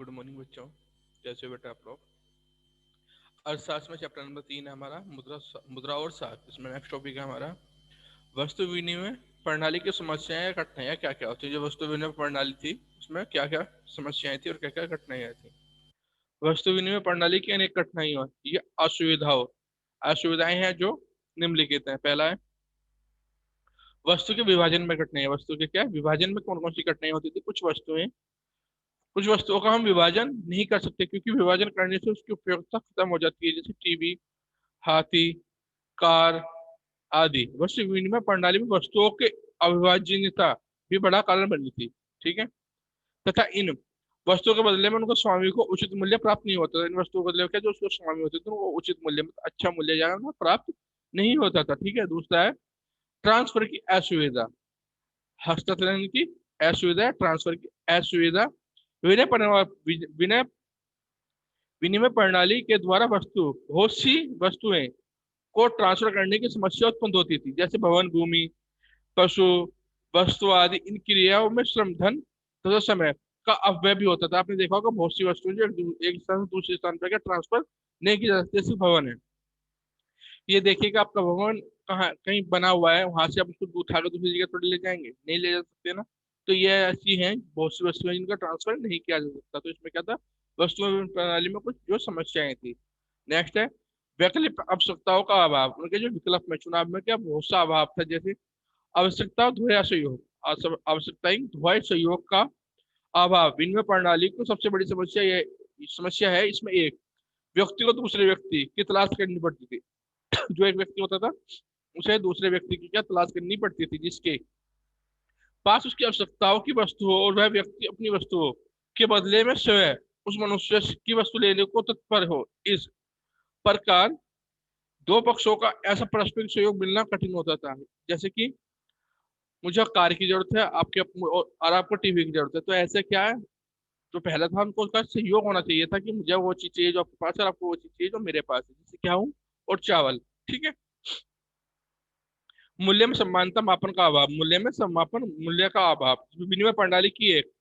Good morning बच्चों, कैसे हो बेटा आप लोग। अर्थशास्त्र में चैप्टर नंबर 3 है हमारा मुद्रा और साख। इसमें नेक्स्ट टॉपिक है हमारा वस्तु विनिमय प्रणाली की समस्याएं या कठिनाइयां क्या क्या होती है। जो वस्तु विनिमय प्रणाली थी उसमें क्या क्या समस्याएं थी और क्या क्या कठिनाइयां थी। वस्तु विनिमय प्रणाली की अनेक कठिनाइयां, ये असुविधाएं हैं जो निम्नलिखित हैं। पहला है वस्तु के विभाजन में कठिनाई। वस्तु के क्या विभाजन में कौन कौन सी कठिनाई होती थी। कुछ वस्तुओं का हम विभाजन नहीं कर सकते क्योंकि विभाजन करने से उसकी उपयोगिता खत्म हो जाती है, जैसे टीवी, हाथी, कार आदि। वस्तु विनिमय प्रणाली में वस्तुओं के अविभाज्यता भी बड़ा कारण बनी थी। ठीक है। तथा इन वस्तुओं के बदले में उनको स्वामी को उचित मूल्य प्राप्त नहीं होता था। इन वस्तुओं के बदले में क्या जो उसको स्वामी होते थे उनको उचित मूल्य, मतलब अच्छा मूल्य ज्यादा उनको प्राप्त नहीं होता था। ठीक है। दूसरा है ट्रांसफर की असुविधा। हस्तांतरण की असुविधा, ट्रांसफर की असुविधा। विनय विनय विनिमय प्रणाली के द्वारा बहुत सी वस्तुएं को ट्रांसफर करने की समस्या उत्पन्न होती थी, जैसे भवन, भूमि, पशु, वस्तु आदि। इन क्रियाओं में श्रम, धन तथा समय का अपव्यय भी होता था। आपने देखा होगा बहुत सी वस्तुएं जो एक स्थान से दूसरे स्थान पर ट्रांसफर नहीं की जा सकती। जैसे भवन है, ये देखिएगा आपका भवन कहाँ कहीं बना हुआ है, वहां से आप उसको उठा कर दूसरी जगह थोड़ी ले जाएंगे, नहीं ले जा सकते ना। तो ये ऐसी हैं बहुत सी वस्तुएं जिनका ट्रांसफर नहीं किया जा सकता। तो इसमें क्या था, वस्तु प्रणाली में कुछ जो समस्याएं थी। नेक्स्ट है वैकल्पिक आवश्यकताओं का अभाव। उनके जो विकल्प में चुनाव में क्या बहुत सा अभाव था, जैसे आवश्यकता ध्वय सहयोग, आवश्यकता ध्वय सहयोग का अभाव। विनिमय प्रणाली को सबसे बड़ी समस्या है इसमें एक व्यक्ति को दूसरे व्यक्ति की तलाश करनी पड़ती थी। जो एक व्यक्ति होता था उसे दूसरे व्यक्ति की क्या तलाश करनी पड़ती थी, जिसके पास उसकी आवश्यकताओं की वस्तु हो और वह व्यक्ति अपनी वस्तुओं के बदले में स्वयं उस मनुष्य की वस्तु लेने को तत्पर हो। इस प्रकार दो पक्षों का ऐसा परस्पर सहयोग मिलना कठिन होता था। जैसे कि मुझे कार की जरूरत है, और आपको टीवी की जरूरत है, तो ऐसे क्या है, जो पहला था उनको उसका सहयोग होना चाहिए था कि मुझे वो चीज चाहिए जो आपके पास है और आपको वो चीज चाहिए जो मेरे पास है, जैसे क्या हूँ और चावल। ठीक है। मूल्य में समानता मापन का अभाव। मूल्य का अभाव विनिमय प्रणाली की एक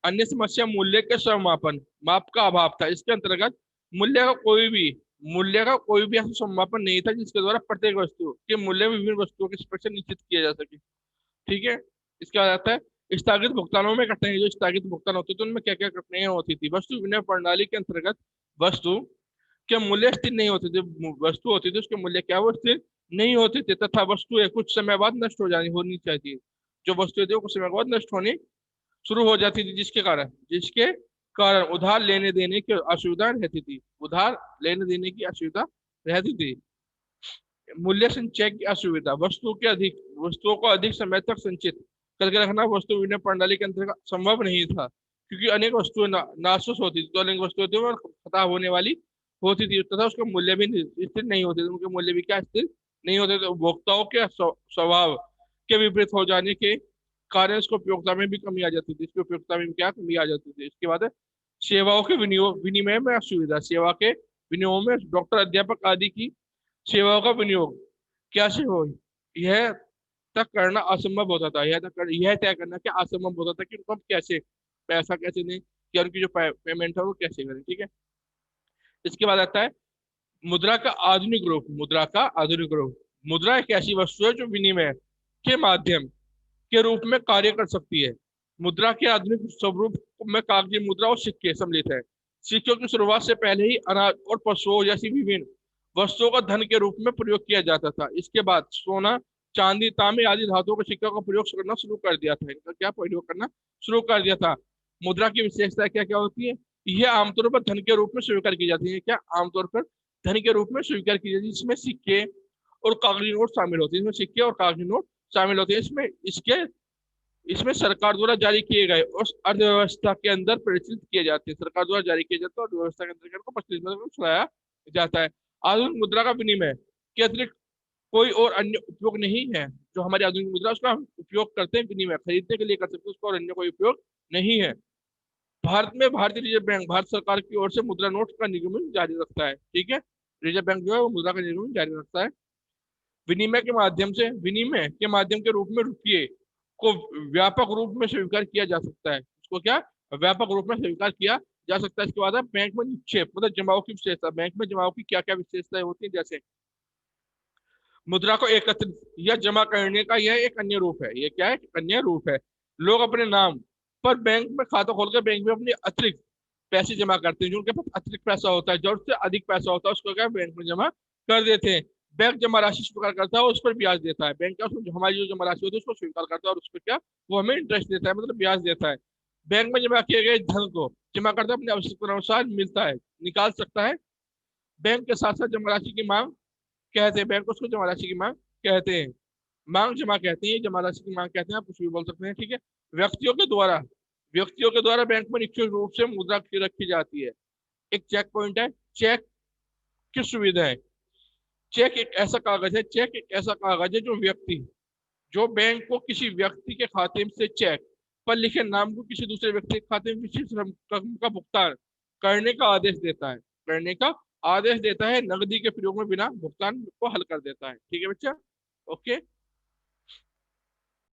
अन्य समस्या मूल्य के सममापन माप का अभाव था। इसके अंतर्गत मूल्य का कोई भी मूल्य का कोई भी ऐसा सममापन नहीं था जिसके द्वारा प्रत्येक वस्तु के मूल्य में विभिन्न वस्तुओं के सापेक्ष निश्चित किया जा सके। ठीक है। इसके बाद आता है स्थगित भुगतानों में कठिनाई। जो स्थगित भुगतान होते थे उनमें क्या क्या कठिनाइयां होती थी। वस्तु विनिमय प्रणाली के अंतर्गत वस्तु के मूल्य स्थिर नहीं होते थे। वस्तु होती थी उसके मूल्य क्या वो स्थिर नहीं होते थे, तथा वस्तुएं कुछ समय बाद नष्ट हो जानी होनी चाहिए। जो वस्तुएं थी वो कुछ समय बाद नष्ट होनी शुरू हो जाती थी, जिसके कारण उधार लेने देने की असुविधा रहती थी। उधार लेने देने की असुविधा रहती थी। मूल्य संचय की असुविधा। वस्तुओं को अधिक समय तक संचित करके रखना वस्तु विनिमय प्रणाली के अंतर्गत संभव नहीं था, क्योंकि अनेक वस्तुएं नासुस होती थी। तो अनेक वस्तुएं थी वो खराब होने वाली होती थी, तथा उसका मूल्य भी स्थिर नहीं होते थे। उनके मूल्य भी क्या स्थिर नहीं होते थे। उपभोक्ताओं के स्वभाव के विपरीत हो जाने के कारण इसको उपयोगिता में भी कमी आ जाती थी। इसकी उपयोगिता में भी क्या कमी आ जाती थी। इसके बाद है सेवाओं के विनिमय में असुविधा। सेवा के विनियोग में डॉक्टर, अध्यापक आदि की सेवाओं का विनियोग कैसे हो, यह तक करना असंभव होता था। यह तय करना क्या असंभव होता था कि उनको हम कैसे पैसा कैसे दें, या उनकी जो पेमेंट है वो कैसे करें। ठीक है। इसके बाद आता है मुद्रा का आधुनिक रूप। मुद्रा एक ऐसी वस्तु है जो विनिमय के माध्यम के रूप में कार्य कर सकती है। मुद्रा के आधुनिक स्वरूप में कागजी मुद्रा और सिक्के सम्मिलित है। सिक्कों की शुरुआत से पहले ही अनाज और पशुओं जैसी विभिन्न वस्तुओं का धन के रूप में प्रयोग किया जाता था। इसके बाद सोना, चांदी, तांबे आदि धातुओं के सिक्कों का प्रयोग करना शुरू कर दिया था। इनका क्या प्रयोग करना शुरू कर दिया था। मुद्रा की विशेषता क्या क्या होती है। यह आमतौर पर धन के रूप में स्वीकार की जाती है। क्या आमतौर पर धन के रूप में स्वीकार की जाती है, जिसमें सिक्के और कागजी नोट शामिल होते हैं। इसमें सिक्के और कागजी नोट शामिल होते हैं। इसमें सरकार द्वारा जारी किए गए उस अर्थव्यवस्था के अंदर प्रचलित किए जाते हैं। सरकार द्वारा जारी किए जाते हैं और व्यवस्था के अंदर इनको प्रचलित में चलाया जाता है। आधुनिक मुद्रा का विनिमय के अतिरिक्त कोई और अन्य उपयोग नहीं है। जो हमारी आधुनिक मुद्रा उसका हम उपयोग करते हैं, विनिमय खरीदने के लिए कर सकते हैं, उसका और अन्य कोई उपयोग नहीं है। भारत में भारतीय रिजर्व बैंक भारत सरकार की ओर से मुद्रा नोट का निर्गमन जारी रखता है। ठीक है। रिजर्व बैंक जो है वो मुद्रा का निर्गमन जारी रखता है। विनिमय के माध्यम के रूप में रुपये को व्यापक रूप में स्वीकार किया जा सकता है। उसको क्या व्यापक रूप में स्वीकार किया जा सकता है। इसके बाद है बैंक में निक्षेप, मतलब जमाओं की विशेषता। बैंक में जमाओं की क्या क्या विशेषताएं होती है, जैसे मुद्रा को एकत्रित या जमा करने का यह एक अन्य रूप है। ये क्या है, एक अन्य रूप है। लोग अपने नाम पर बैंक में खाता खोलकर बैंक में अपने अतिरिक्त पैसे जमा करते हैं। जो उनके पास अतिरिक्त पैसा होता है, जरूरत से अधिक पैसा होता है, उसको क्या बैंक में जमा कर देते हैं। बैंक जमा राशि स्वीकार करता है और उस पर ब्याज देता है। बैंक क्या, उसमें हमारी जो जमा राशि होती है उसको स्वीकार करता है और उस पर क्या, वो हमें इंटरेस्ट देता है, मतलब ब्याज देता है। बैंक में जमा किए गए धन को जमा करता है, अपने आवश्यकता अनुसार मिलता है, निकाल सकता है। बैंक के साथ साथ जमा राशि की मांग कहते हैं, बैंक उसको जमा राशि की मांग कहते हैं। मांग जमा कहते हैं, जमा राशि की मांग कहते हैं, आप कुछ भी बोल सकते हैं, ठीक है। व्यक्तियों के द्वारा व्यक्तियों के द्वारा बैंक में निश्चित रूप से मुद्रा रखी जाती है। एक चेक पॉइंट है। चेक की सुविधा है। चेक एक ऐसा कागज है जो बैंक को किसी व्यक्ति के खाते से चेक पर लिखे नाम को किसी दूसरे व्यक्ति के खाते में विशिष्ट रकम का भुगतान करने का आदेश देता है। नकदी के प्रयोग में बिना भुगतान को हल कर देता है, ठीक है बच्चा। ओके।